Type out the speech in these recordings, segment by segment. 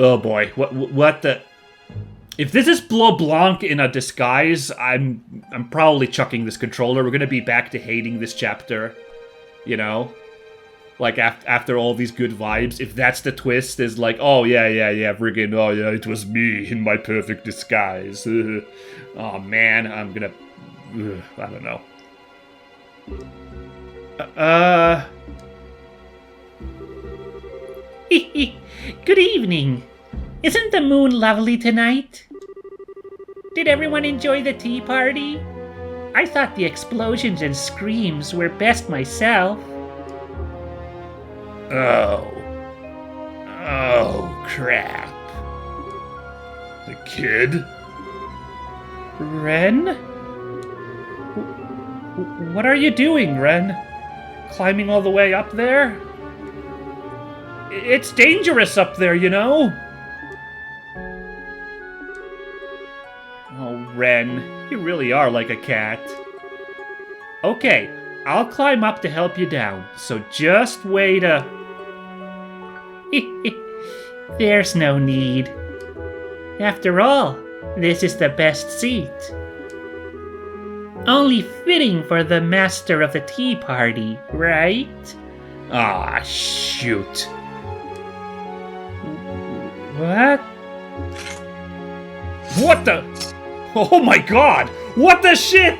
Oh boy, what the... If this is Blanc in a disguise, I'm probably chucking this controller. We're gonna be back to hating this chapter, you know? Like, after all these good vibes, if that's the twist, is like, oh, yeah, friggin', oh, yeah, it was me in my perfect disguise. Oh, man, I'm gonna... I don't know. Good evening. Isn't the moon lovely tonight? Did everyone enjoy the tea party? I thought the explosions and screams were best myself. Oh, crap. The kid? Renne? What are you doing, Renne? Climbing all the way up there? It's dangerous up there, you know? Oh, Renne, you really are like a cat. Okay, I'll climb up to help you down, so just wait a... There's no need. After all, this is the best seat. Only fitting for the master of the tea party, right? Ah, shoot. What? What the? Oh my god! What the shit?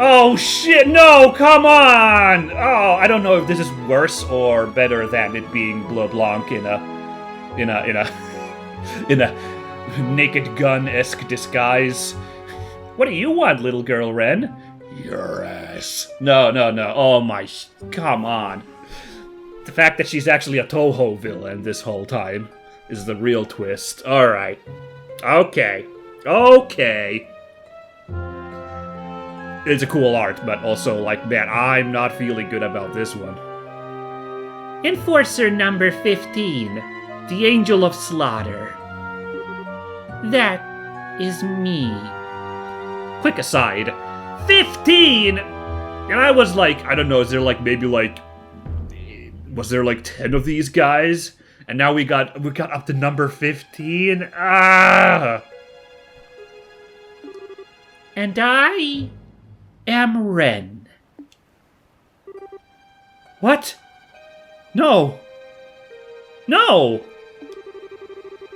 Oh shit, no, come on! Oh, I don't know if this is worse or better than it being Blanc in a Naked Gun-esque disguise. What do you want, little girl, Renne? Your ass. No. Oh my, come on. The fact that she's actually a Toho villain this whole time is the real twist. Alright. Okay. It's a cool art, but also, like, man, I'm not feeling good about this one. Enforcer number 15, the Angel of Slaughter. That is me. Quick aside, 15! And I was like, I don't know, is there like maybe like... Was there like 10 of these guys? And now we got up to number 15? Ah! And I am Renne. What? No!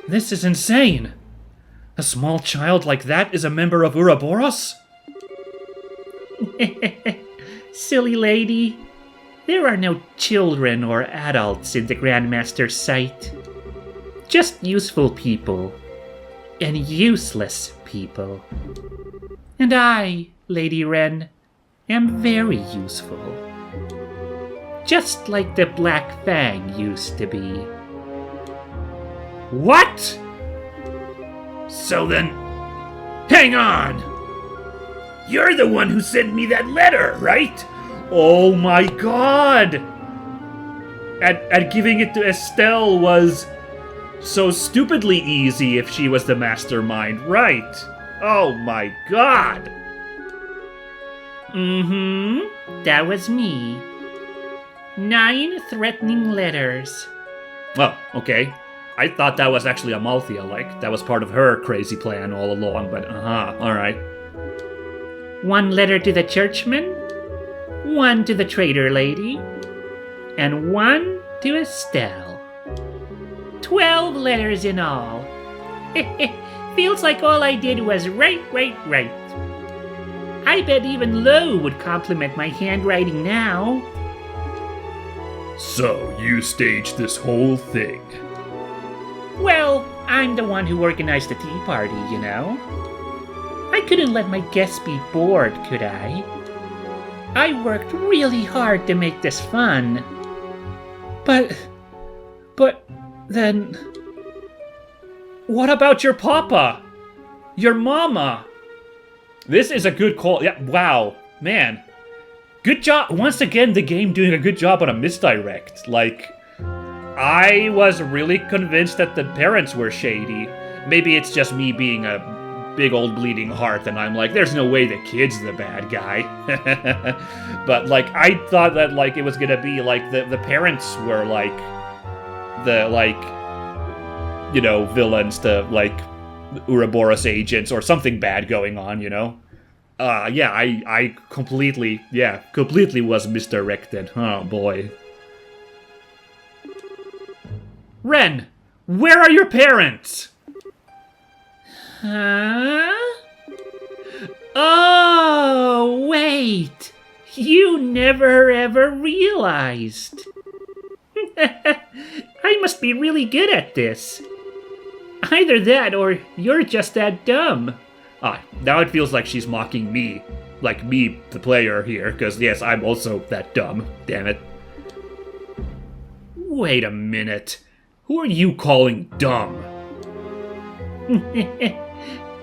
This is insane! A small child like that is a member of Ouroboros? Silly lady. There are no children or adults in the Grandmaster's sight. Just useful people. And useless people. And I, Lady Renne, am very useful. Just like the Black Fang used to be. What? So then, hang on! You're the one who sent me that letter, right? Oh my god! And giving it to Estelle was so stupidly easy if she was the mastermind, right? Oh my god! That was me. 9 threatening letters. Oh, okay. I thought that was actually Amalthea, like, that was part of her crazy plan all along, but alright. 1 letter to the churchman, 1 to the trader lady, and 1 to Estelle. 12 letters in all. Feels like all I did was right. I bet even Lo would compliment my handwriting now. So, you staged this whole thing? Well, I'm the one who organized the tea party, you know? I couldn't let my guests be bored, could I? I worked really hard to make this fun. But then... What about your papa? Your mama? This is a good call. Yeah, wow. Man. Good job. Once again, the game doing a good job on a misdirect. Like, I was really convinced that the parents were shady. Maybe it's just me being a big old bleeding heart, and I'm like, there's no way the kid's the bad guy. But, like, I thought that, like, it was gonna be, like, the parents were, like, the, like, you know, villains, the, like, Ouroboros agents, or something bad going on, you know? Yeah, I completely was misdirected. Oh, boy. Ren, where are your parents? Huh? Oh, wait. You never ever realized. I must be really good at this. Either that or you're just that dumb. Ah, now it feels like she's mocking me. Like me, the player here, because yes, I'm also that dumb. Damn it. Wait a minute. Who are you calling dumb?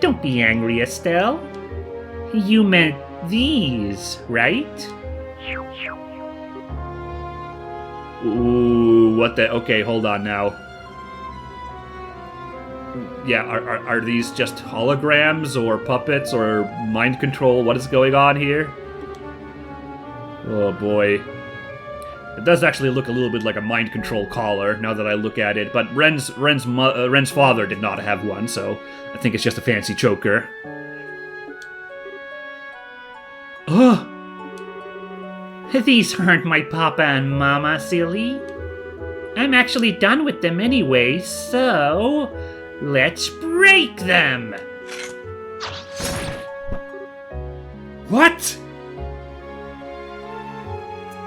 Don't be angry, Estelle. You meant these, right? Ooh, what the... Okay, hold on now. Yeah, are these just holograms or puppets or mind control? What is going on here? Oh boy. It does actually look a little bit like a mind control collar, now that I look at it, but Ren's father did not have one, so I think it's just a fancy choker. Ugh! These aren't my papa and mama, silly. I'm actually done with them anyway, so... let's break them! What?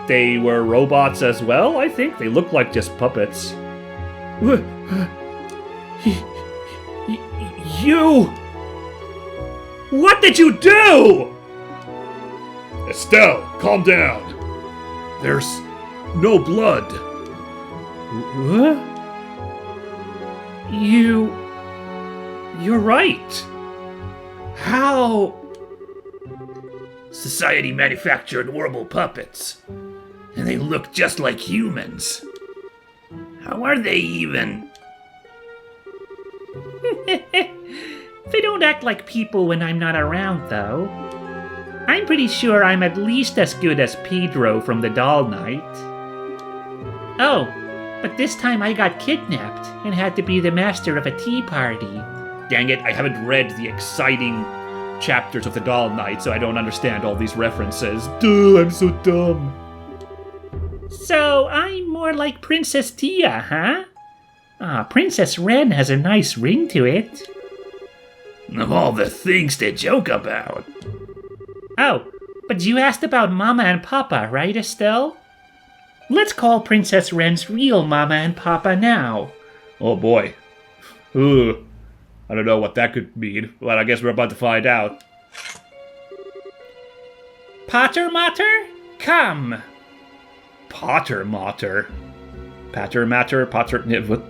They were robots as well, I think? They look like just puppets. You! What did you do? Estelle, calm down. There's no blood. What? You're right. How? Society manufactured horrible puppets. And they look just like humans. How are they even? They don't act like people when I'm not around, though. I'm pretty sure I'm at least as good as Pedro from the Doll Night. Oh, but this time I got kidnapped and had to be the master of a tea party. Dang it, I haven't read the exciting chapters of the Doll Night, so I don't understand all these references. Duh, I'm so dumb. So I'm more like Princess Tia, huh? Princess Renne has a nice ring to it. Of all the things to joke about. Oh, but you asked about Mama and Papa, right, Estelle? Let's call Princess Renne's real Mama and Papa now. Oh boy. Ooh. I don't know what that could mean, but I guess we're about to find out. Pater Mater, come! Pater Mater? Pater Mater? Pater... What?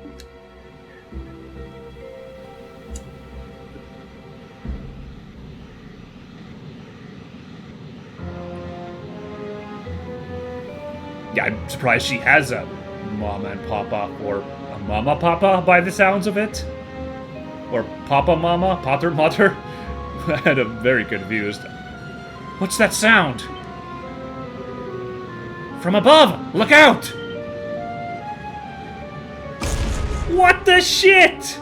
Yeah, I'm surprised she has a Mama and Papa, or a Mama Papa by the sounds of it. Or Papa Mama, Pater Mater. I'm very confused. What's that sound? From above! Look out! What the shit?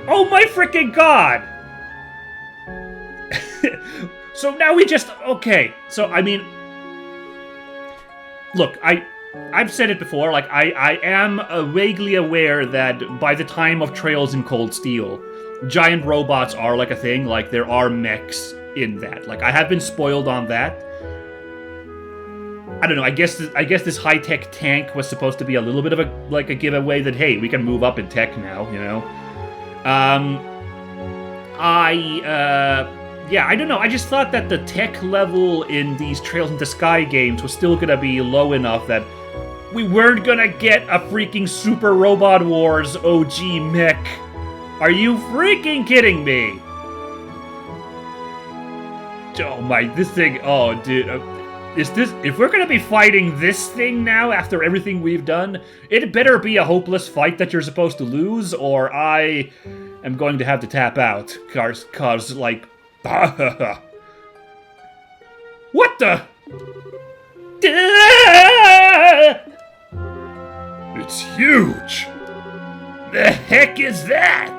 Oh my freaking god! So now we just... Okay, so I mean... Look, I've said it before, like, I am vaguely aware that by the time of Trails in Cold Steel, giant robots are like a thing, like there are mechs in that. Like, I have been spoiled on that. I don't know, I guess this high-tech tank was supposed to be a little bit of a giveaway that, hey, we can move up in tech now, you know? Yeah, I don't know. I just thought that the tech level in these Trails into Sky games was still gonna be low enough that we weren't gonna get a freaking Super Robot Wars OG mech. Are you freaking kidding me? Oh my, this thing, oh dude. If we're gonna be fighting this thing now after everything we've done, it better be a hopeless fight that you're supposed to lose, or I am going to have to tap out. Cause like... What the? It's huge! The heck is that?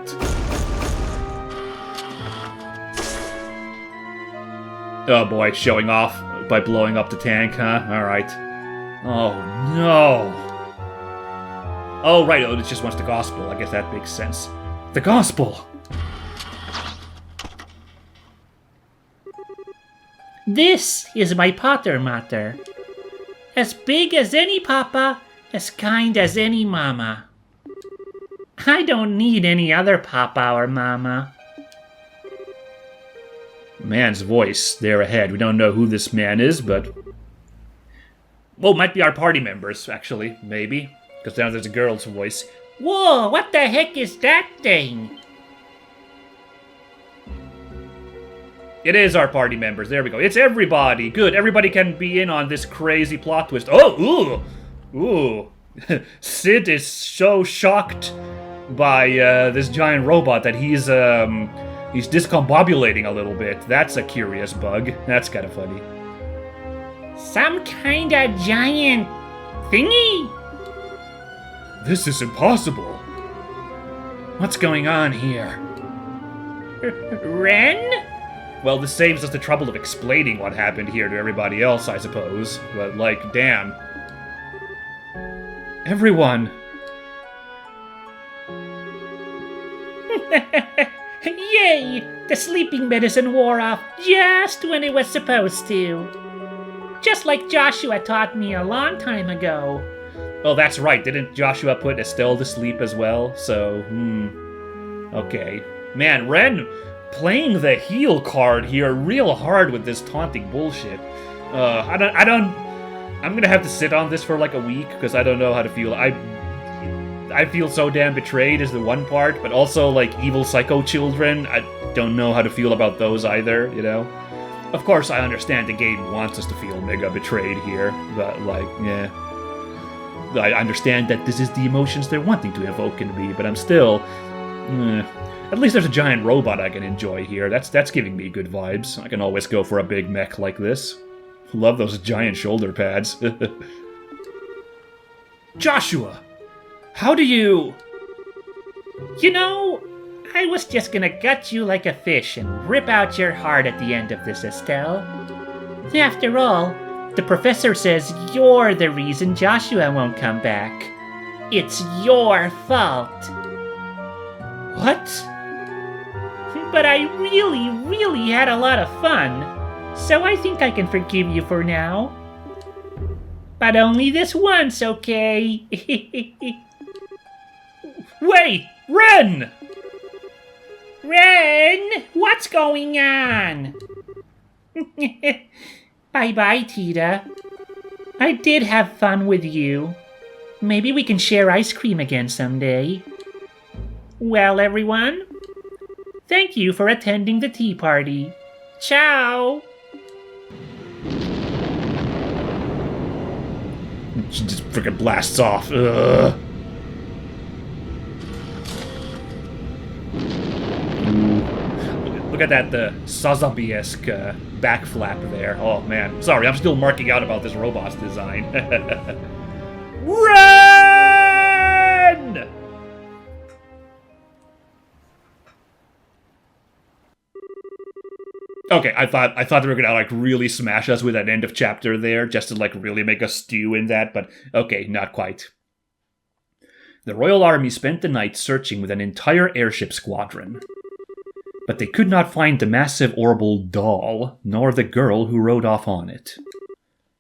Oh boy, showing off by blowing up the tank, huh? Alright. Oh no! Oh right, it just wants the gospel. I guess that makes sense. The gospel! This is my Potter Mater. As big as any papa, as kind as any mama. I don't need any other papa or mama. Man's voice there ahead. We don't know who this man is, but... Well, might be our party members, actually. Maybe. Because now there's a girl's voice. Whoa, what the heck is that thing? It is our party members. There we go. It's everybody. Good. Everybody can be in on this crazy plot twist. Oh, ooh. Ooh. Sid is so shocked by this giant robot that he's discombobulating a little bit. That's a curious bug. That's kind of funny. Some kind of giant thingy? This is impossible. What's going on here? Renne? Well, this saves us the trouble of explaining what happened here to everybody else, I suppose. But, like, damn. Everyone. Yay! The sleeping medicine wore off just when it was supposed to. Just like Joshua taught me a long time ago. Oh, that's right. Didn't Joshua put Estelle to sleep as well? So, okay. Man, Renne playing the heal card here real hard with this taunting bullshit. I'm gonna have to sit on this for like a week because I don't know how to feel. I feel so damn betrayed is the one part, but also like evil psycho children. I don't know how to feel about those either, you know? Of course, I understand the game wants us to feel mega betrayed here, but like, yeah. I understand that this is the emotions they're wanting to evoke in me, but I'm still... At least there's a giant robot I can enjoy here. That's giving me good vibes. I can always go for a big mech like this. Love those giant shoulder pads. Joshua! How do you... You know, I was just gonna gut you like a fish and rip out your heart at the end of this, Estelle. After all, the professor says you're the reason Joshua won't come back. It's your fault. What? But I really had a lot of fun, so I think I can forgive you for now. But only this once, okay? Wait! Renne! Renne, what's going on? Bye-bye, Tita. I did have fun with you. Maybe we can share ice cream again someday. Well, everyone, thank you for attending the tea party. Ciao! She just freaking blasts off. Ugh. Look at that, the Sazabi-esque back flap there. Oh, man. Sorry, I'm still marking out about this robot's design. Run! Okay, I thought they were gonna like really smash us with that end of chapter there, just to like really make us stew in that, but okay, not quite. The Royal Army spent the night searching with an entire airship squadron. But they could not find the massive orbital doll, nor the girl who rode off on it.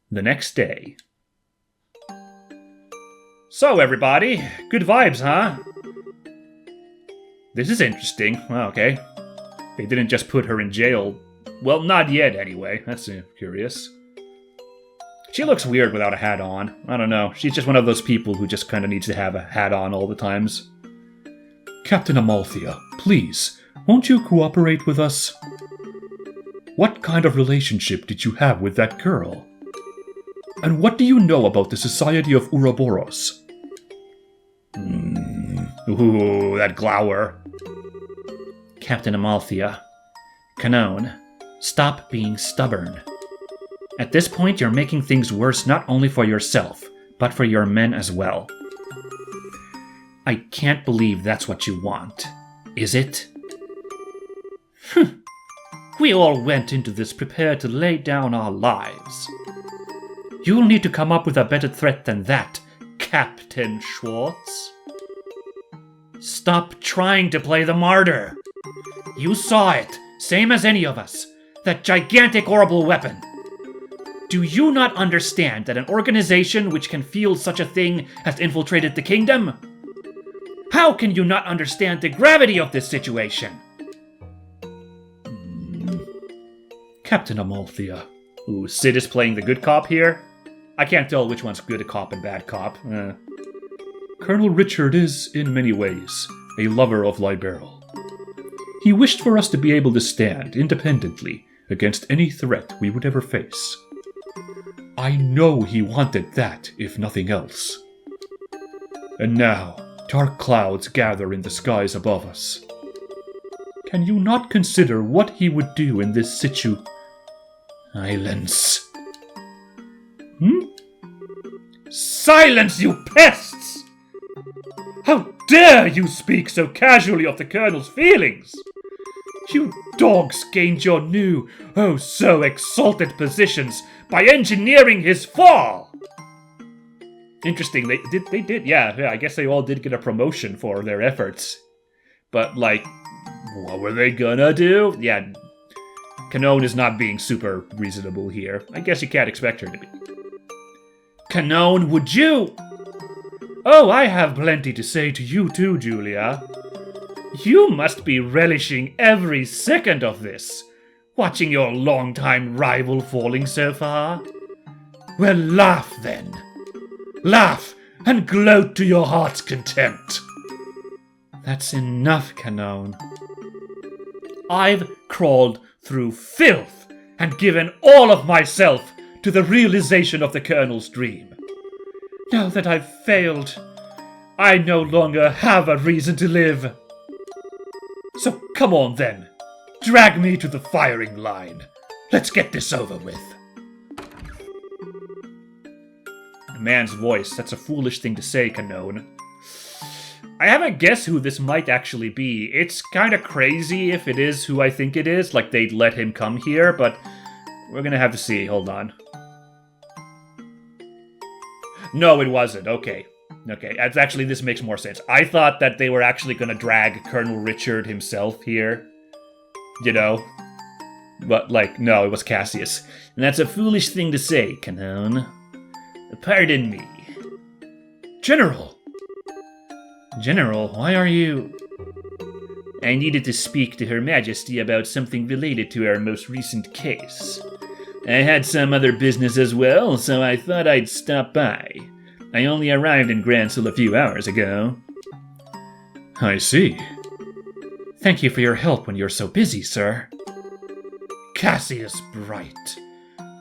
The next day. So, everybody, good vibes, huh? This is interesting. Well, okay. They didn't just put her in jail. Well, not yet, anyway. That's curious. She looks weird without a hat on. I don't know. She's just one of those people who just kind of needs to have a hat on all the times. Captain Amalthea, please, won't you cooperate with us? What kind of relationship did you have with that girl? And what do you know about the Society of Ouroboros? Ooh, that glower. Captain Amalthea. Canon, stop being stubborn. At this point, you're making things worse not only for yourself, but for your men as well. I can't believe that's what you want. Is it? We all went into this prepared to lay down our lives. You'll need to come up with a better threat than that, Captain Schwartz. Stop trying to play the martyr. You saw it, same as any of us. That gigantic, horrible weapon. Do you not understand that an organization which can field such a thing has infiltrated the kingdom? How can you not understand the gravity of this situation? Captain Amalthea. Ooh, Sid is playing the good cop here? I can't tell which one's good cop and bad cop. Colonel Richard is, in many ways, a lover of Liberal. He wished for us to be able to stand independently against any threat we would ever face. I know he wanted that, if nothing else. And now, dark clouds gather in the skies above us. Can you not consider what he would do in this Silence. Silence, you pests! How dare you speak so casually of the Colonel's feelings? You dogs gained your new, oh so exalted positions by engineering his fall! Interesting, they did, yeah, I guess they all did get a promotion for their efforts. But, like, what were they gonna do? Yeah, Canon is not being super reasonable here. I guess you can't expect her to be. Canon, would you? Oh, I have plenty to say to you too, Julia. You must be relishing every second of this, watching your longtime rival falling so far. Well, laugh then. Laugh and gloat to your heart's content. That's enough, Canon. I've crawled through filth and given all of myself to the realization of the Colonel's dream. Now that I've failed, I no longer have a reason to live. So come on then, drag me to the firing line. Let's get this over with. A man's voice, that's a foolish thing to say, Canon. I have a guess who this might actually be. It's kind of crazy if it is who I think it is, like they'd let him come here, but we're gonna have to see. Hold on. No, it wasn't. Okay. Actually, this makes more sense. I thought that they were actually gonna drag Colonel Richard himself here. You know? But, like, no, it was Cassius. And that's a foolish thing to say, Canon. Pardon me. General! General, why are you... I needed to speak to Her Majesty about something related to our most recent case. I had some other business as well, so I thought I'd stop by. I only arrived in Gransel a few hours ago. I see. Thank you for your help when you're so busy, sir. Cassius Bright,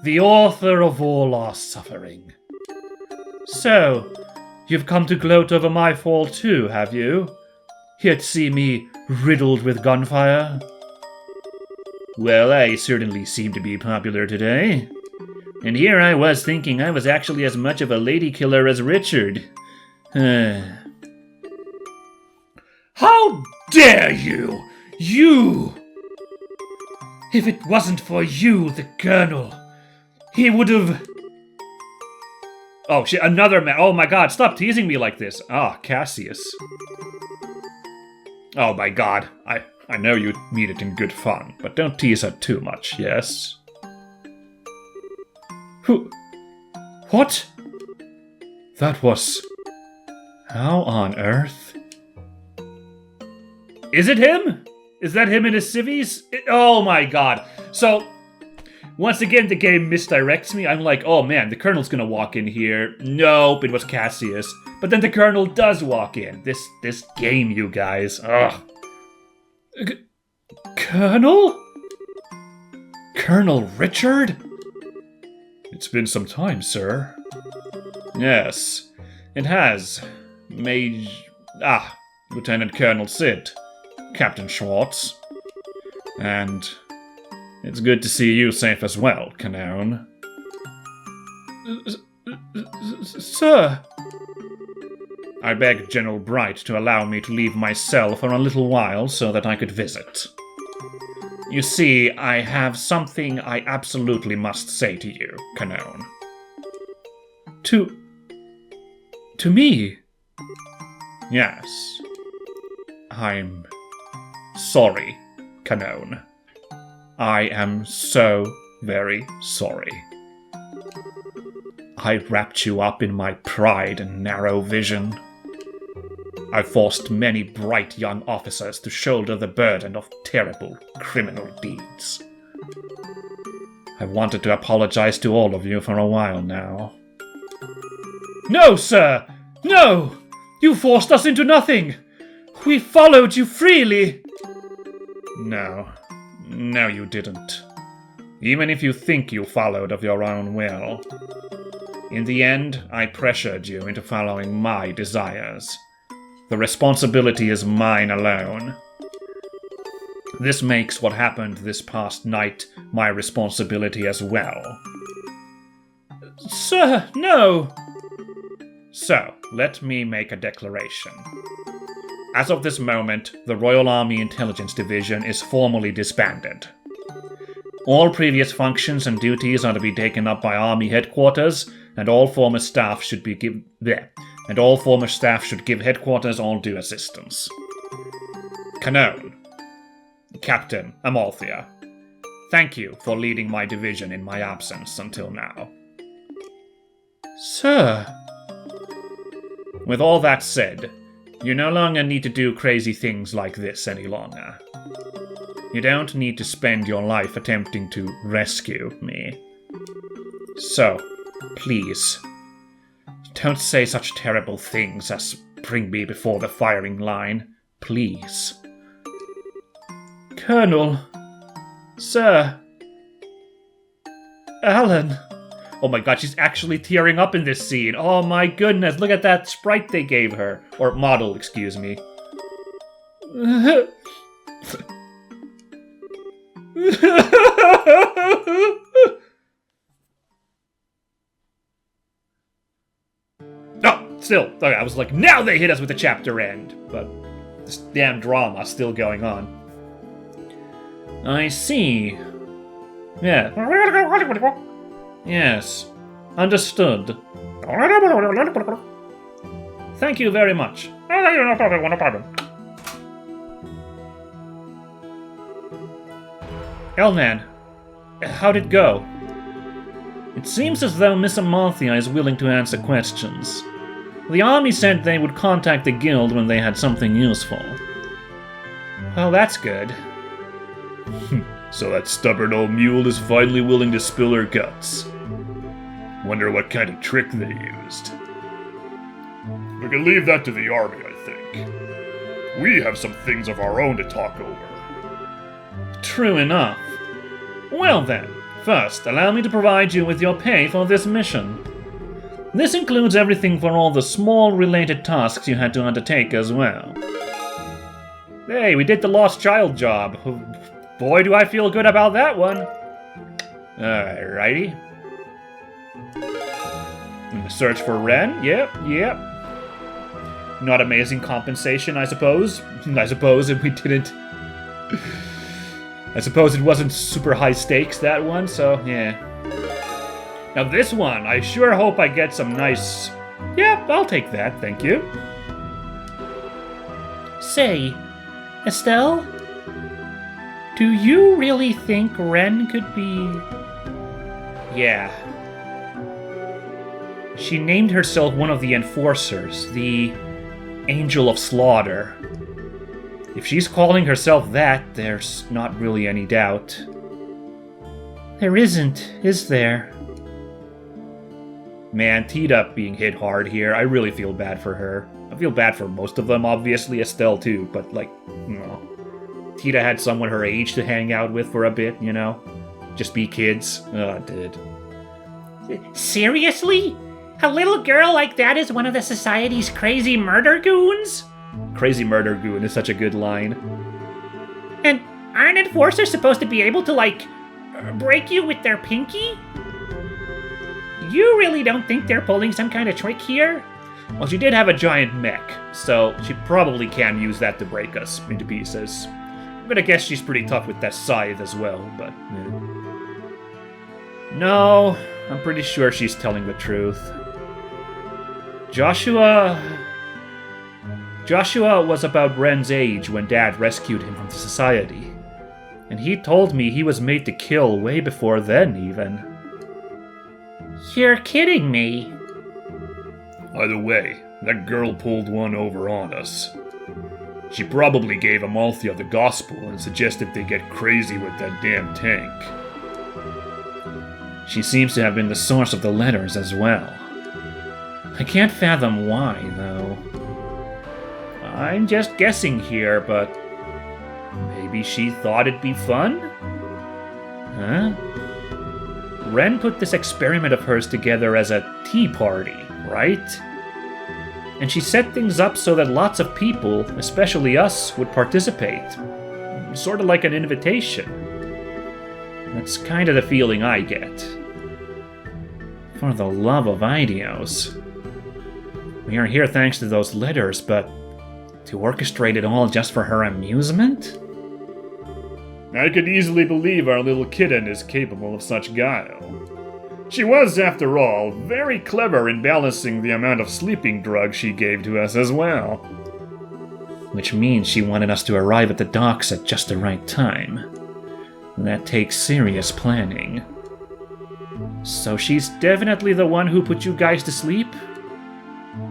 the author of all our suffering. So, you've come to gloat over my fall too, have you? Here to see me riddled with gunfire? Well, I certainly seem to be popular today. And here I was thinking I was actually as much of a lady killer as Richard. How dare you! You! If it wasn't for you, the Colonel, he would have... Oh shit, another man. Oh my god, stop teasing me like this. Ah, Cassius. Oh my god, I know you mean it in good fun, but don't tease her too much, yes? Who? What? That was... How on earth? Is it him? Is that him in his civvies? Oh my god. So, once again the game misdirects me. I'm like, oh man, the Colonel's gonna walk in here. Nope, it was Cassius. But then the Colonel does walk in. This game, you guys. Ugh. Colonel? Colonel Richard? It's been some time, sir. Yes, it has. Lieutenant Colonel Sid. Captain Schwartz. And it's good to see you safe as well, Canone. Sir! I begged General Bright to allow me to leave my cell for a little while so that I could visit. You see, I have something I absolutely must say to you, Canone. To me? Yes. I'm sorry, Canone. I am so very sorry. I wrapped you up in my pride and narrow vision. I forced many bright young officers to shoulder the burden of terrible criminal deeds. I've wanted to apologize to all of you for a while now. No, sir! No! You forced us into nothing! We followed you freely! No, you didn't. Even if you think you followed of your own will. In the end, I pressured you into following my desires. The responsibility is mine alone. This makes what happened this past night my responsibility as well. Sir, no! So, let me make a declaration. As of this moment, the Royal Army Intelligence Division is formally disbanded. All previous functions and duties are to be taken up by Army Headquarters, and all former staff should give Headquarters all due assistance. Canone, Captain Amalthea, thank you for leading my division in my absence until now. Sir. With all that said, you no longer need to do crazy things like this any longer. You don't need to spend your life attempting to rescue me. So, please, don't say such terrible things as bring me before the firing line, please. Colonel. Sir. Alan. Oh my god, she's actually tearing up in this scene. Oh my goodness, look at that sprite they gave her. Or model, excuse me. Oh, still. Okay, I was like, now they hit us with the chapter end. But this damn drama's still going on. I see. Yeah. Yes. Understood. Thank you very much. Elnan, how'd it go? It seems as though Miss Amalthea is willing to answer questions. The army said they would contact the guild when they had something useful. Well, that's good. So that stubborn old mule is finally willing to spill her guts. Wonder what kind of trick they used. We can leave that to the army, I think. We have some things of our own to talk over. True enough. Well then, first, allow me to provide you with your pay for this mission. This includes everything for all the small related tasks you had to undertake as well. Hey, we did the lost child job. Boy, do I feel good about that one. Alrighty. Search for Renne? Yep. Not amazing compensation, I suppose. I suppose if we didn't... I suppose it wasn't super high stakes, that one, so yeah. Now this one, I sure hope I get some nice... Yeah, I'll take that, thank you. Say, Estelle? Do you really think Renne could be... Yeah. She named herself one of the Enforcers, the Angel of Slaughter. If she's calling herself that, there's not really any doubt. There isn't, is there? Man, Tita being hit hard here, I really feel bad for her. I feel bad for most of them, obviously, Estelle too, but like, you know. Tita had someone her age to hang out with for a bit, you know? Just be kids. Oh, dude. Seriously? A little girl like that is one of the society's crazy murder goons? Crazy murder goon is such a good line. And Aren't enforcers supposed to be able to, like, break you with their pinky? You really don't think they're pulling some kind of trick here? Well, she did have a giant mech, so she probably can use that to break us into pieces. I'm gonna guess she's pretty tough with that scythe as well, but... No, I'm pretty sure she's telling the truth. Joshua was about Ren's age when Dad rescued him from the society. And he told me he was made to kill way before then, even. You're kidding me. Either way, that girl pulled one over on us. She probably gave Amalthea the gospel and suggested they get crazy with that damn tank. She seems to have been the source of the letters as well. I can't fathom why, though. I'm just guessing here, but maybe she thought it'd be fun? Huh? Ren put this experiment of hers together as a tea party, right? And she set things up so that lots of people, especially us, would participate. Sort of like an invitation. That's kind of the feeling I get. For the love of Idios. We are here thanks to those letters, but to orchestrate it all just for her amusement? I could easily believe our little kitten is capable of such guile. She was, after all, very clever in balancing the amount of sleeping drugs she gave to us as well. Which means she wanted us to arrive at the docks at just the right time. That takes serious planning. So she's definitely the one who put you guys to sleep?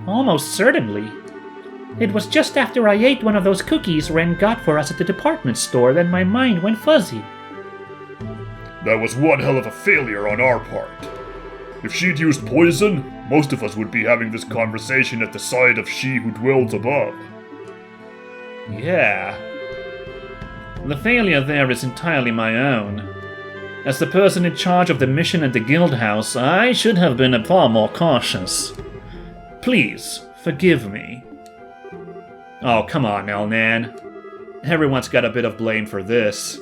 Almost certainly. It was just after I ate one of those cookies Ren got for us at the department store that my mind went fuzzy. That was one hell of a failure on our part. If she'd used poison, most of us would be having this conversation at the side of she who dwells above. Yeah. The failure there is entirely my own. As the person in charge of the mission at the guild house, I should have been far more cautious. Please, forgive me. Oh, come on, Elnan. Everyone's got a bit of blame for this.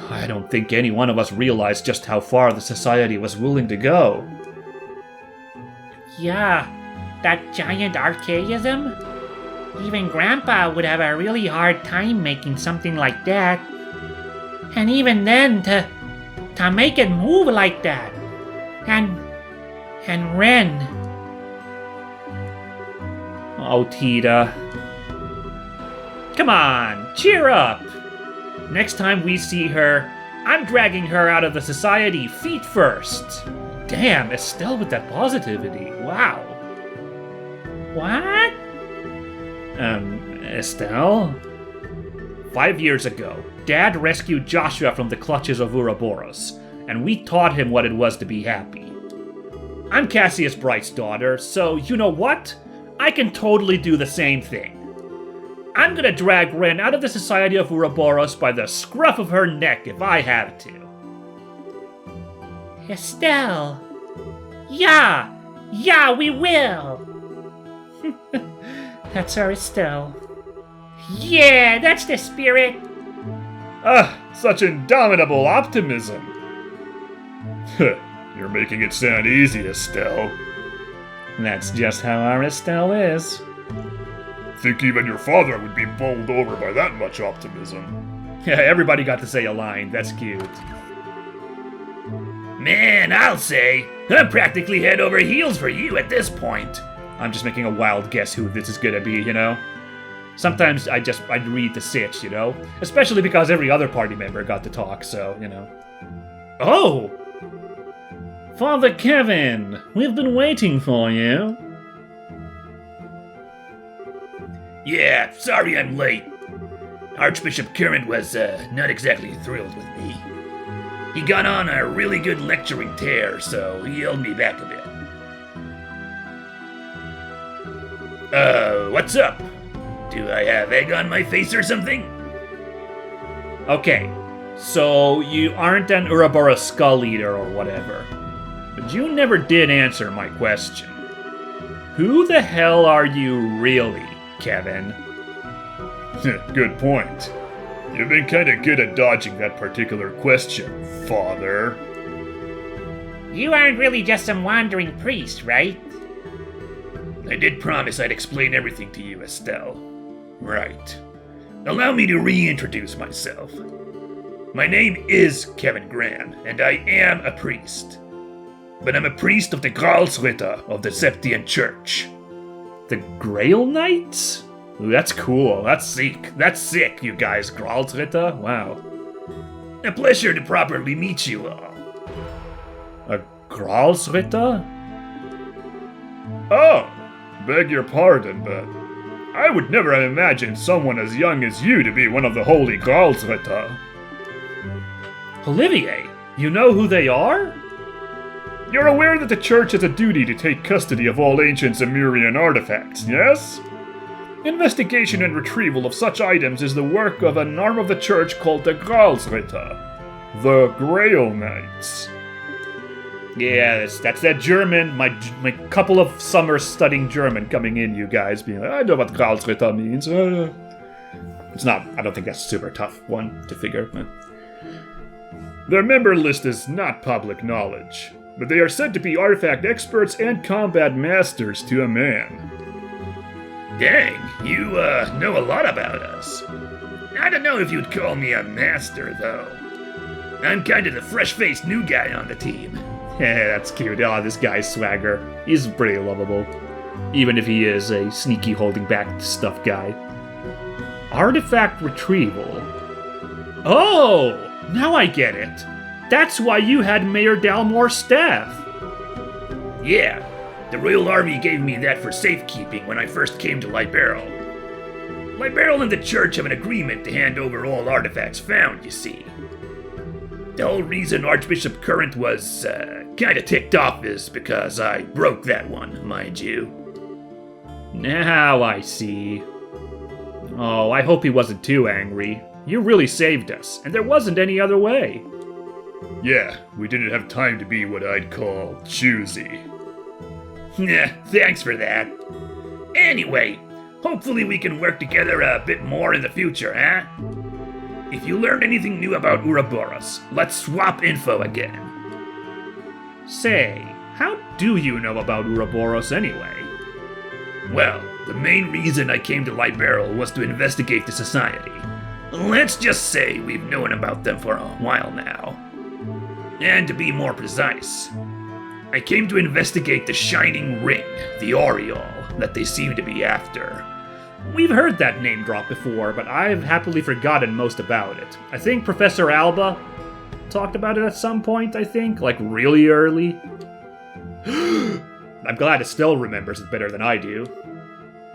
I don't think any one of us realized just how far the society was willing to go. Yeah, that giant archaism? Even Grandpa would have a really hard time making something like that. And even then, to make it move like that. And Ren. Oh, Tita. Come on, cheer up! Next time we see her, I'm dragging her out of the society feet first. Damn, Estelle with that positivity. Wow. What? Estelle? 5 years ago, Dad rescued Joshua from the clutches of Ouroboros, and we taught him what it was to be happy. I'm Cassius Bright's daughter, so you know what? I can totally do the same thing. I'm gonna drag Ren out of the Society of Ouroboros by the scruff of her neck if I have to. Estelle. Yeah, we will. That's our Estelle. Yeah, that's the spirit. Such indomitable optimism. You're making it sound easy, Estelle. That's just how our Estelle is. Think even your father would be bowled over by that much optimism. Yeah, everybody got to say a line. That's cute. Man, I'll say, I'm practically head over heels for you at this point. I'm just making a wild guess who this is gonna be, you know? Sometimes I'd read the sitch, you know? Especially because every other party member got to talk, so, you know. Oh! Father Kevin, we've been waiting for you. Yeah, sorry I'm late. Archbishop Current was not exactly thrilled with me. He got on a really good lecturing tear, so he held me back a bit. What's up? Do I have egg on my face or something? Okay, so you aren't an Ouroboros skull eater or whatever. But you never did answer my question. Who the hell are you really, Kevin? Good point. You've been kinda good at dodging that particular question, Father. You aren't really just some wandering priest, right? I did promise I'd explain everything to you, Estelle. Right. Allow me to reintroduce myself. My name is Kevin Graham, and I am a priest. But I'm a priest of the Gralsritter of the Septian Church. The Grail Knights? Ooh, that's cool. That's sick. That's sick, you guys. Gralsritter? Wow. A pleasure to properly meet you all. A Gralsritter? Oh, beg your pardon, but I would never have imagined someone as young as you to be one of the holy Gralsritter. Olivier, you know who they are? You're aware that the church has a duty to take custody of all ancient Zemurian artifacts, yes? Investigation and retrieval of such items is the work of an arm of the church called the Gralsritter, the Grail Knights. Yes, that's that German, my couple of summers studying German coming in, you guys, being like, I know what Gralsritter means. It's not, I don't think that's a super tough one to figure. Their member list is not public knowledge, but they are said to be artifact experts and combat masters to a man. Dang, you know a lot about us. I don't know if you'd call me a master, though. I'm kind of the fresh-faced new guy on the team. Yeah, that's cute. Oh, this guy's swagger. He's pretty lovable. Even if he is a sneaky holding back stuff guy. Artifact retrieval. Oh! Now I get it. That's why you had Mayor Dalmore's staff. Yeah, the Royal Army gave me that for safekeeping when I first came to Liberal. Liberal and the Church have an agreement to hand over all artifacts found, you see. The whole reason Archbishop Current was kinda ticked off is because I broke that one, mind you. Now I see. Oh, I hope he wasn't too angry. You really saved us, and there wasn't any other way. Yeah, we didn't have time to be what I'd call choosy. Nah, thanks for that. Anyway, hopefully we can work together a bit more in the future, huh? If you learn anything new about Ouroboros, let's swap info again. Say, how do you know about Ouroboros anyway? Well, the main reason I came to Liberal was to investigate the society. Let's just say we've known about them for a while now. And to be more precise, I came to investigate the shining ring, the aureole, that they seem to be after. We've heard that name drop before, but I've happily forgotten most about it. I think Professor Alba talked about it at some point, I think, like really early. I'm glad Estelle remembers it better than I do.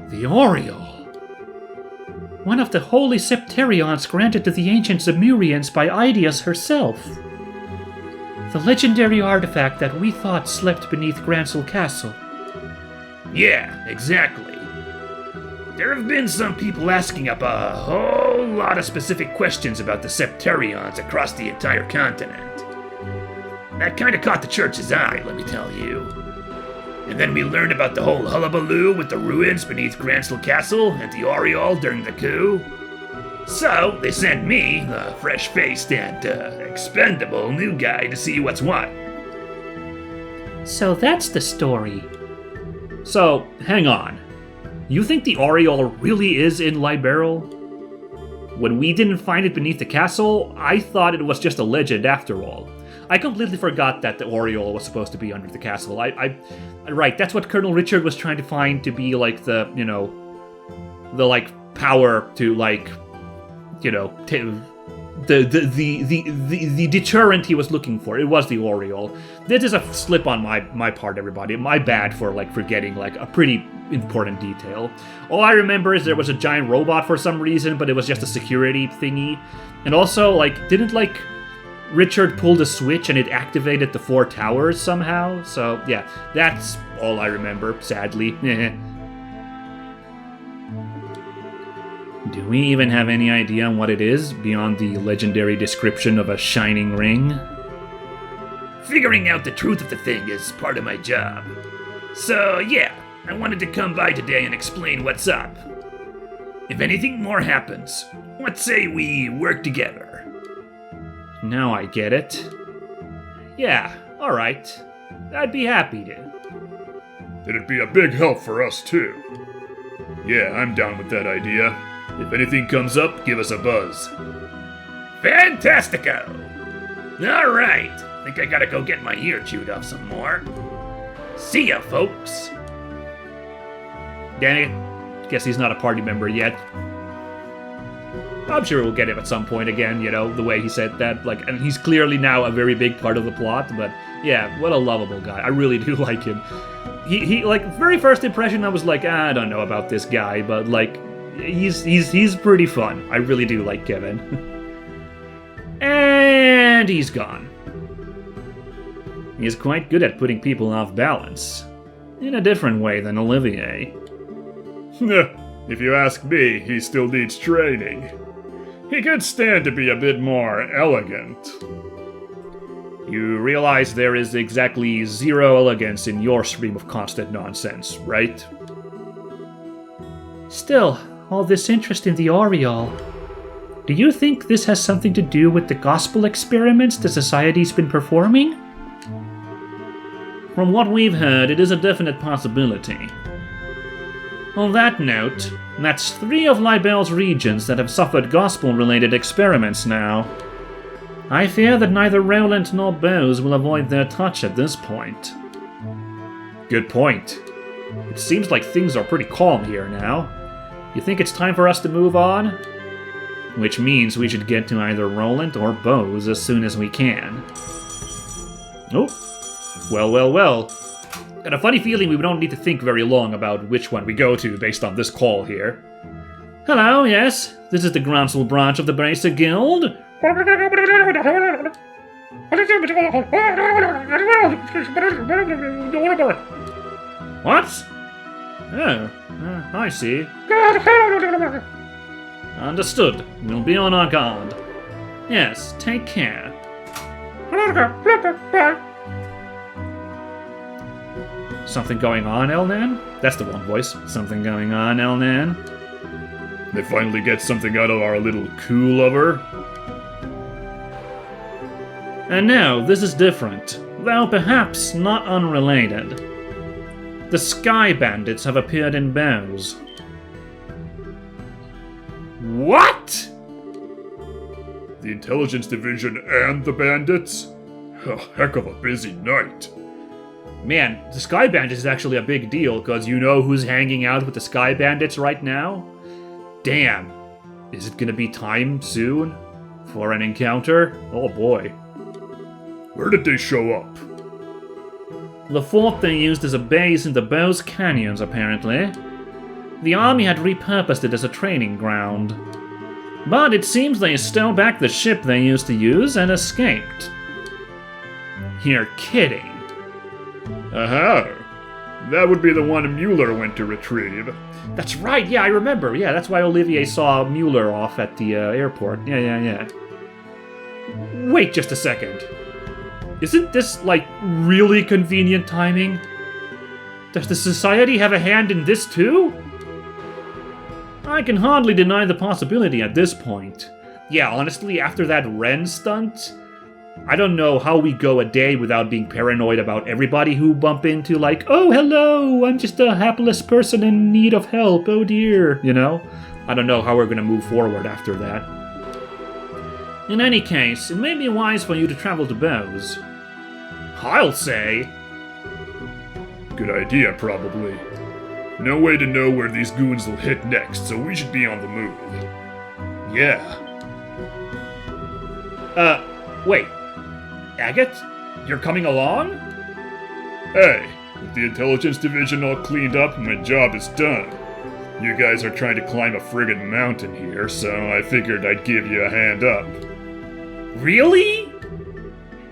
The aureole. One of the holy septerions granted to the ancient Zemurians by Idias herself. The legendary artifact that we thought slept beneath Gransel Castle. Yeah, exactly. There have been some people asking up a whole lot of specific questions about the septerions across the entire continent. That kinda caught the church's eye, let me tell you. And then we learned about the whole hullabaloo with the ruins beneath Gransel Castle and the aureole during the coup. So, they sent me, the fresh-faced and expendable new guy, to see what's what. So that's the story. So, hang on. You think the aureole really is in Liberal? When we didn't find it beneath the castle, I thought it was just a legend after all. I completely forgot that the aureole was supposed to be under the castle. Right, that's what Colonel Richard was trying to find to be like the, the like power to like, the deterrent he was looking for. It was the aureole. This is a slip on my part, everybody. My bad for like forgetting like a pretty important detail. All I remember is there was a giant robot for some reason, but it was just a security thingy. And also, like, didn't like Richard pulled a switch and it activated the 4 towers somehow? So yeah, that's all I remember, sadly. Do we even have any idea on what it is, beyond the legendary description of a shining ring? Figuring out the truth of the thing is part of my job. So yeah, I wanted to come by today and explain what's up. If anything more happens, let's say we work together. Now I get it. Yeah, alright. I'd be happy to. It'd be a big help for us, too. Yeah, I'm down with that idea. If anything comes up, give us a buzz. Fantastico! Alright, think I gotta go get my ear chewed off some more. See ya, folks! Dang it. Guess he's not a party member yet. I'm sure we'll get him at some point again, you know, the way he said that. Like, and he's clearly now a very big part of the plot, but yeah, what a lovable guy. I really do like him. He like, very first impression, I was like, I don't know about this guy, but like, he's pretty fun. I really do like Kevin. And he's gone. He's quite good at putting people off balance. In a different way than Olivier. If you ask me, he still needs training. He could stand to be a bit more elegant. You realize there is exactly zero elegance in your stream of constant nonsense, right? Still, all this interest in the Aureole. Do you think this has something to do with the gospel experiments the Society's been performing? From what we've heard, it is a definite possibility. On that note, that's 3 of Libel's regions that have suffered gospel-related experiments now. I fear that neither Roland nor Bose will avoid their touch at this point. Good point. It seems like things are pretty calm here now. You think it's time for us to move on? Which means we should get to either Roland or Bose as soon as we can. Oh. Well. Got a funny feeling we don't need to think very long about which one we go to based on this call here. Hello, yes? This is the Groundsel branch of the Bracer Guild? What? Oh, I see. Understood. We'll be on our guard. Yes, take care. Something going on, Elnan? That's the one voice. Something going on, Elnan? They finally get something out of our little coup lover. And now, this is different, though perhaps not unrelated. The Sky Bandits have appeared in Bose. What? The Intelligence Division and the Bandits? A heck of a busy night. Man, the Sky Bandits is actually a big deal, because you know who's hanging out with the Sky Bandits right now? Damn. Is it gonna be time soon? For an encounter? Oh boy. Where did they show up? The fort they used as a base in the Bose Canyons, apparently. The army had repurposed it as a training ground. But it seems they stole back the ship they used to use and escaped. You're kidding. Aha! That would be the one Mueller went to retrieve. That's right, yeah, I remember. Yeah, that's why Olivier saw Mueller off at the airport. Yeah. Wait just a second. Isn't this, like, really convenient timing? Does the Society have a hand in this too? I can hardly deny the possibility at this point. Yeah, honestly, after that Renne stunt, I don't know how we go a day without being paranoid about everybody who bump into, like, oh, hello, I'm just a hapless person in need of help, oh dear, you know? I don't know how we're gonna move forward after that. In any case, it may be wise for you to travel to Bose. I'll say. Good idea, probably. No way to know where these goons will hit next, so we should be on the move. Yeah. Wait. Agate? You're coming along? Hey, with the Intelligence Division all cleaned up, my job is done. You guys are trying to climb a friggin' mountain here, so I figured I'd give you a hand up. Really?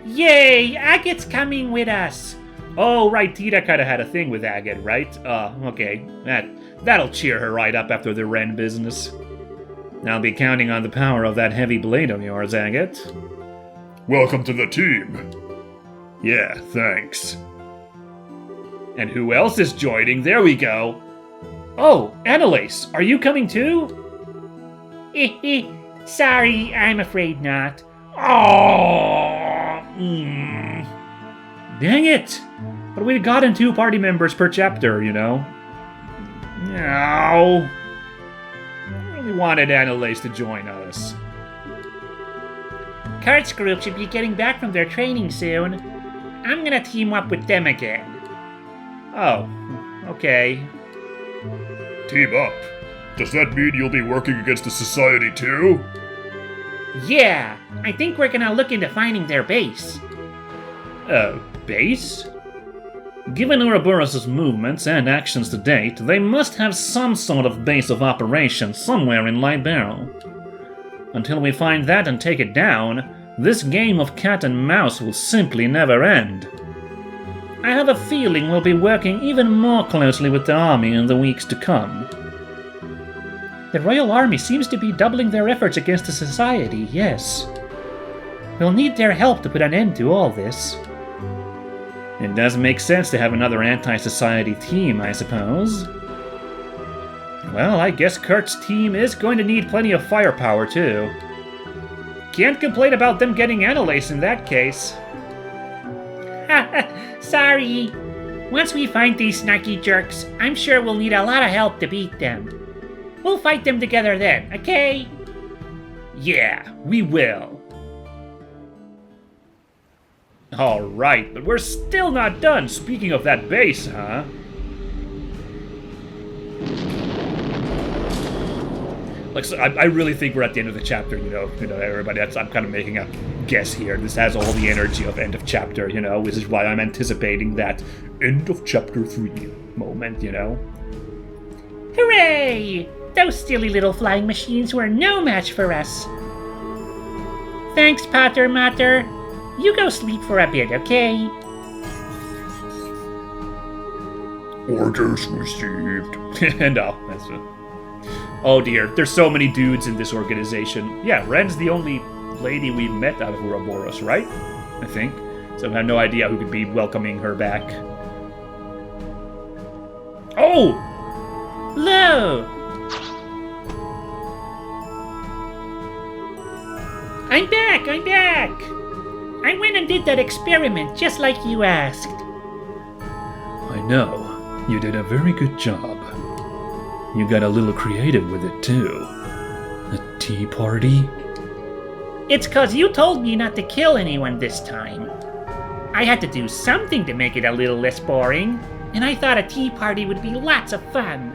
Yay, Agate's coming with us. Oh, right, Tita kinda had a thing with Agate, right? Okay. That'll cheer her right up after the Renne business. I'll be counting on the power of that heavy blade of yours, Agate. Welcome to the team. Yeah, thanks. And who else is joining? There we go. Oh, Annalise, are you coming too? Sorry, I'm afraid not. Oh, dang it! But we've gotten 2 party members per chapter, you know. No. I really wanted Annalise to join us. Kurt's group should be getting back from their training soon. I'm gonna team up with them again. Oh, okay. Team up? Does that mean you'll be working against the Society too? Yeah, I think we're gonna look into finding their base. Base? Given Ouroboros' movements and actions to date, they must have some sort of base of operations somewhere in Libero. Until we find that and take it down, this game of cat and mouse will simply never end. I have a feeling we'll be working even more closely with the army in the weeks to come. The Royal Army seems to be doubling their efforts against the Society, yes. We'll need their help to put an end to all this. It does make sense to have another anti-society team, I suppose. Well, I guess Kurt's team is going to need plenty of firepower, too. Can't complain about them getting Annalise in that case. Sorry. Once we find these snarky jerks, I'm sure we'll need a lot of help to beat them. We'll fight them together then, okay? Yeah, we will. Alright, but we're still not done. Speaking of that base, huh? Like, so I really think we're at the end of the chapter, you know, everybody, I'm kind of making a guess here. This has all the energy of end of chapter, you know, which is why I'm anticipating that end of chapter 3 moment, you know. Hooray! Those silly little flying machines were no match for us. Thanks, Pater Mater. You go sleep for a bit, okay? Orders received. No, that's it. Oh dear, there's so many dudes in this organization. Yeah, Ren's the only lady we've met out of Ouroboros, right? I think. So I have no idea who could be welcoming her back. Oh! Lo! I'm back! I went and did that experiment just like you asked. I know. You did a very good job. You got a little creative with it, too. A tea party? It's 'cause you told me not to kill anyone this time. I had to do something to make it a little less boring, and I thought a tea party would be lots of fun.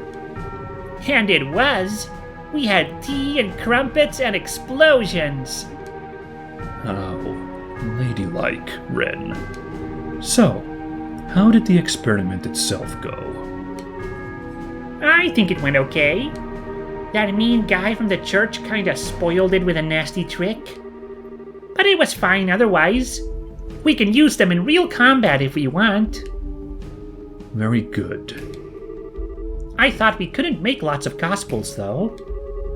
And it was. We had tea and crumpets and explosions. How ladylike, Ren. So, how did the experiment itself go? I think it went okay. That mean guy from the church kinda spoiled it with a nasty trick. But it was fine otherwise. We can use them in real combat if we want. Very good. I thought we couldn't make lots of gospels, though.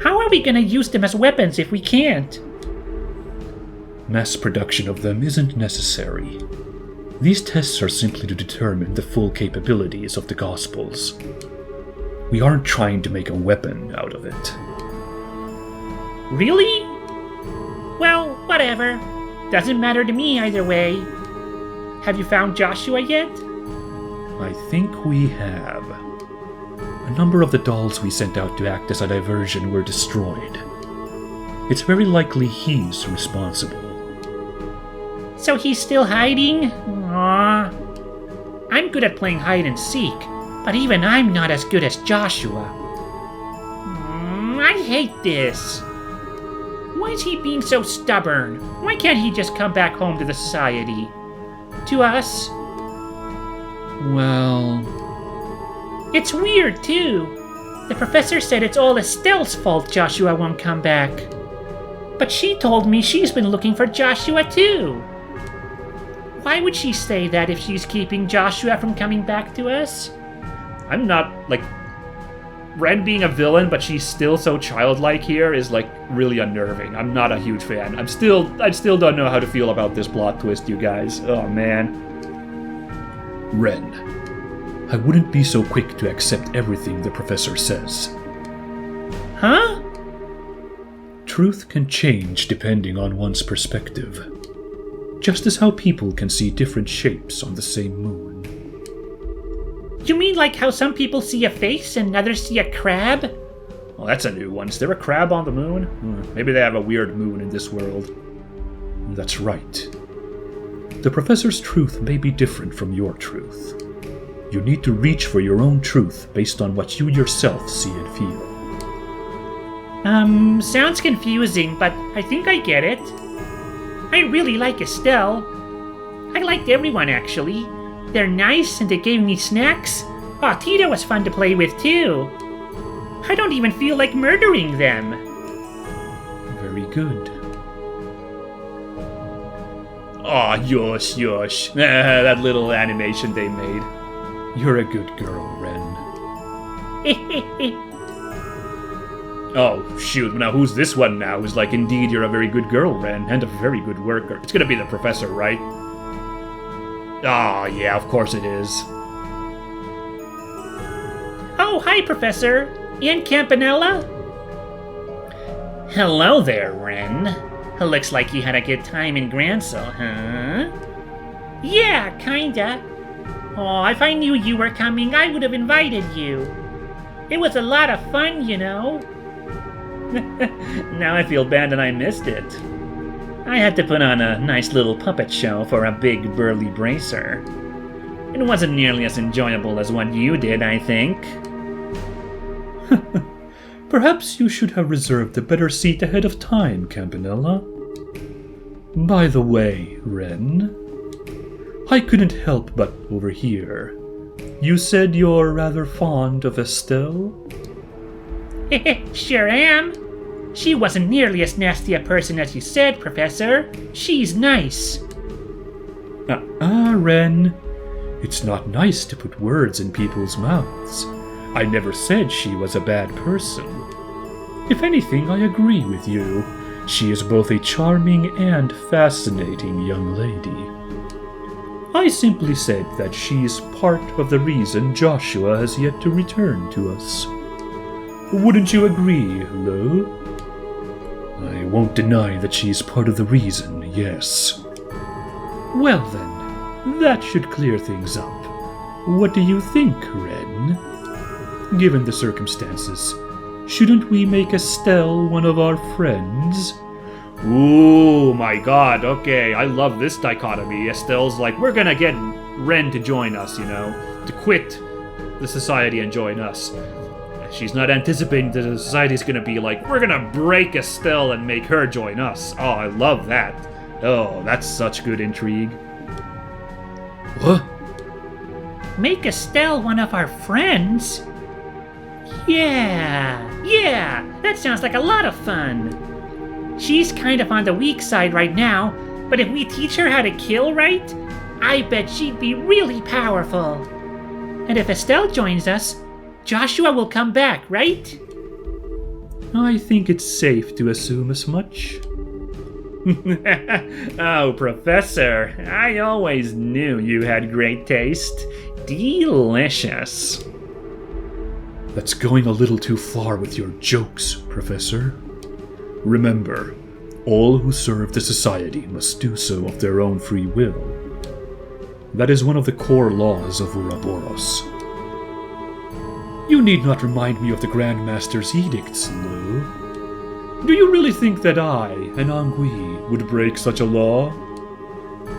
How are we gonna use them as weapons if we can't? Mass production of them isn't necessary. These tests are simply to determine the full capabilities of the Gospels. We aren't trying to make a weapon out of it. Really? Well, whatever. Doesn't matter to me either way. Have you found Joshua yet? I think we have. A number of the dolls we sent out to act as a diversion were destroyed. It's very likely he's responsible. So he's still hiding? Aww. I'm good at playing hide and seek, but even I'm not as good as Joshua. I hate this. Why is he being so stubborn? Why can't he just come back home to the Society? To us? Well... It's weird, too. The professor said it's all Estelle's fault Joshua won't come back. But she told me she's been looking for Joshua, too. Why would she say that if she's keeping Joshua from coming back to us? I'm not, like... Ren being a villain, but she's still so childlike here is, like, really unnerving. I'm not a huge fan. I still don't know how to feel about this plot twist, you guys. Oh, man. Ren, I wouldn't be so quick to accept everything the professor says. Huh? Truth can change depending on one's perspective, just as how people can see different shapes on the same moon. You mean like how some people see a face and others see a crab? Well, that's a new one. Is there a crab on the moon? Maybe they have a weird moon in this world. That's right. The professor's truth may be different from your truth. You need to reach for your own truth based on what you yourself see and feel. Sounds confusing, but I think I get it. I really like Estelle. I liked everyone, actually. They're nice and they gave me snacks. Oh, Tito was fun to play with, too. I don't even feel like murdering them. Very good. Aw, yosh. That little animation they made. You're a good girl, Ren. Oh, shoot. Now, who's this one now? Who's like, indeed, you're a very good girl, Ren, and a very good worker. It's gonna be the professor, right? Ah, yeah, of course it is. Oh, hi, Professor. And Campanella? Hello there, Ren. Looks like you had a good time in Grancel, huh? Yeah, kinda. Oh, if I knew you were coming, I would have invited you. It was a lot of fun, you know. Now I feel bad that I missed it. I had to put on a nice little puppet show for a big burly bracer. It wasn't nearly as enjoyable as what you did, I think. Perhaps you should have reserved a better seat ahead of time, Campanella. By the way, Ren, I couldn't help but overhear. You said you're rather fond of Estelle? Sure am. She wasn't nearly as nasty a person as you said, Professor. She's nice. Ren. It's not nice to put words in people's mouths. I never said she was a bad person. If anything, I agree with you. She is both a charming and fascinating young lady. I simply said that she's part of the reason Joshua has yet to return to us. Wouldn't you agree, Lo? I won't deny that she's part of the reason, yes. Well then, that should clear things up. What do you think, Ren? Given the circumstances, shouldn't we make Estelle one of our friends? Ooh, my god, okay, I love this dichotomy. Estelle's like, we're gonna get Ren to join us, you know, to quit the society and join us. She's not anticipating that the society's gonna be like, we're gonna break Estelle and make her join us. Oh, I love that. Oh, that's such good intrigue. What? Make Estelle one of our friends? Yeah, that sounds like a lot of fun. She's kind of on the weak side right now, but if we teach her how to kill right, I bet she'd be really powerful. And if Estelle joins us, Joshua will come back, right? I think it's safe to assume as much. Oh, Professor, I always knew you had great taste. Delicious. That's going a little too far with your jokes, Professor. Remember, all who serve the society must do so of their own free will. That is one of the core laws of Ouroboros. You need not remind me of the Grand Master's edicts, Lo. Do you really think that I, an Angui, would break such a law?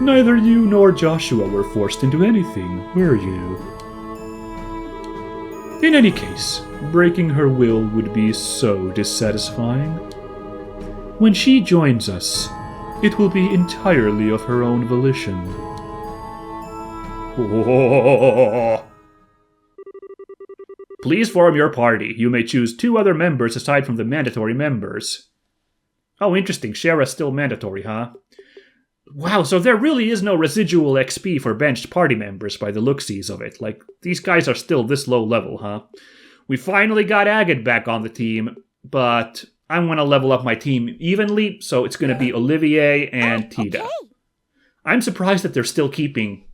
Neither you nor Joshua were forced into anything, were you? In any case, breaking her will would be so dissatisfying. When she joins us, it will be entirely of her own volition. Please form your party. You may choose 2 other members aside from the mandatory members. Oh, interesting. Shara's still mandatory, huh? Wow, so there really is no residual XP for benched party members by the looksies of it. Like, these guys are still this low level, huh? We finally got Agate back on the team, but I want to level up my team evenly, so it's going to be Olivier and Tida. Okay. I'm surprised that they're still keeping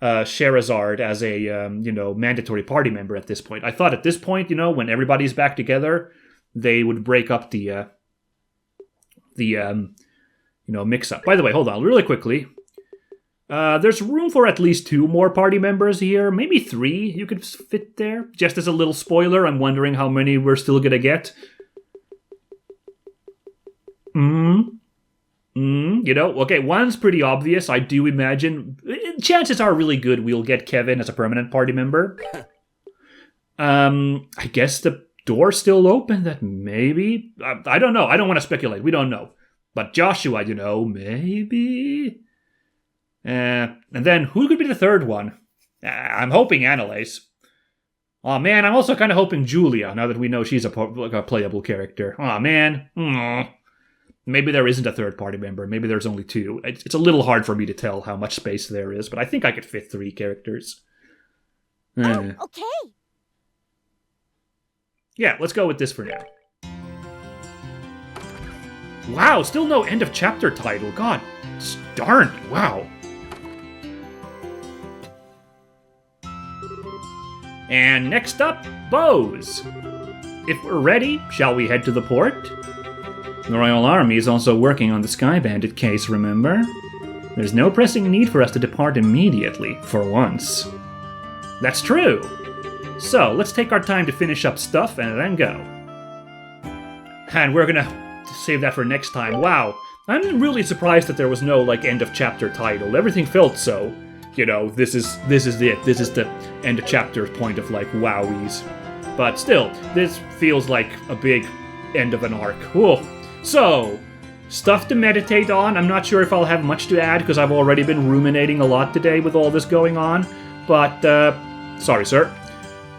Sherazard as a, mandatory party member at this point. I thought at this point, when everybody's back together, they would break up the the mix-up. By the way, hold on, really quickly. There's room for at least 2 more party members here. Maybe 3 you could fit there. Just as a little spoiler, I'm wondering how many we're still gonna get. Okay, one's pretty obvious. I do imagine. Chances are really good we'll get Kevin as a permanent party member. I guess the door's still open, that maybe. I don't know. I don't want to speculate. We don't know. But Joshua, maybe. And then who could be the third one? I'm hoping Annalise. Oh man, I'm also kind of hoping Julia, now that we know she's a playable character. Oh man. Maybe there isn't a third party member. Maybe there's only 2. It's a little hard for me to tell how much space there is, but I think I could fit 3 characters. Oh, okay. Yeah, let's go with this for now. Wow, still no end of chapter title. God darn it, wow. And next up, bows. If we're ready, shall we head to the port? The Royal Army is also working on the Sky Bandit case, remember? There's no pressing need for us to depart immediately, for once. That's true. So, let's take our time to finish up stuff and then go. And we're gonna save that for next time. Wow, I'm really surprised that there was no, end of chapter title. Everything felt so, this is it. This is the end of chapter point of, wowies. But still, this feels like a big end of an arc. Whoa. So, stuff to meditate on. I'm not sure if I'll have much to add, because I've already been ruminating a lot today with all this going on. But, sorry, sir.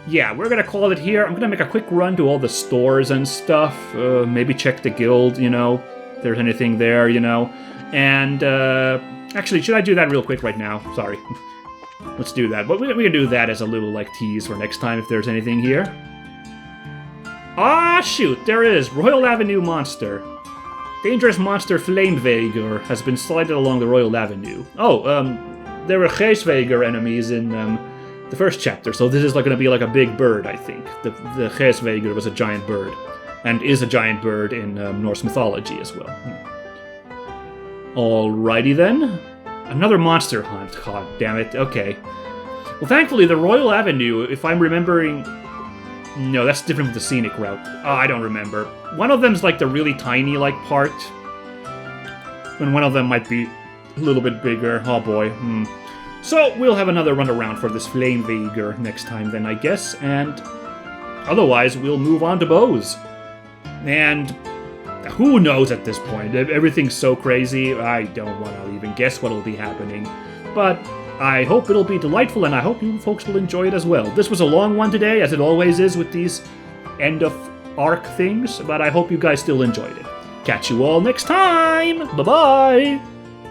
Yeah, we're gonna call it here. I'm gonna make a quick run to all the stores and stuff. Maybe check the guild, if there's anything there, And, actually, should I do that real quick right now? Sorry. Let's do that. But we can do that as a little, tease for next time if there's anything here. Ah, shoot, there is. Royal Avenue Monster. Dangerous monster Flamevager has been sighted along the Royal Avenue. Oh, there were Geesvager enemies in, the first chapter, so this is going to be a big bird, I think. The Geesvager was a giant bird, and is a giant bird in Norse mythology as well. Alrighty then. Another monster hunt, god damn it, okay. Well, thankfully, the Royal Avenue, if I'm remembering... No, that's different from the scenic route. Oh, I don't remember. One of them's the really tiny, part. And one of them might be a little bit bigger. Oh boy, So, we'll have another run around for this Flamevager next time then, I guess. And otherwise, we'll move on to bows. And who knows at this point? Everything's so crazy, I don't want to even guess what'll be happening. But I hope it'll be delightful, and I hope you folks will enjoy it as well. This was a long one today, as it always is with these end-of-arc things, but I hope you guys still enjoyed it. Catch you all next time! Bye-bye!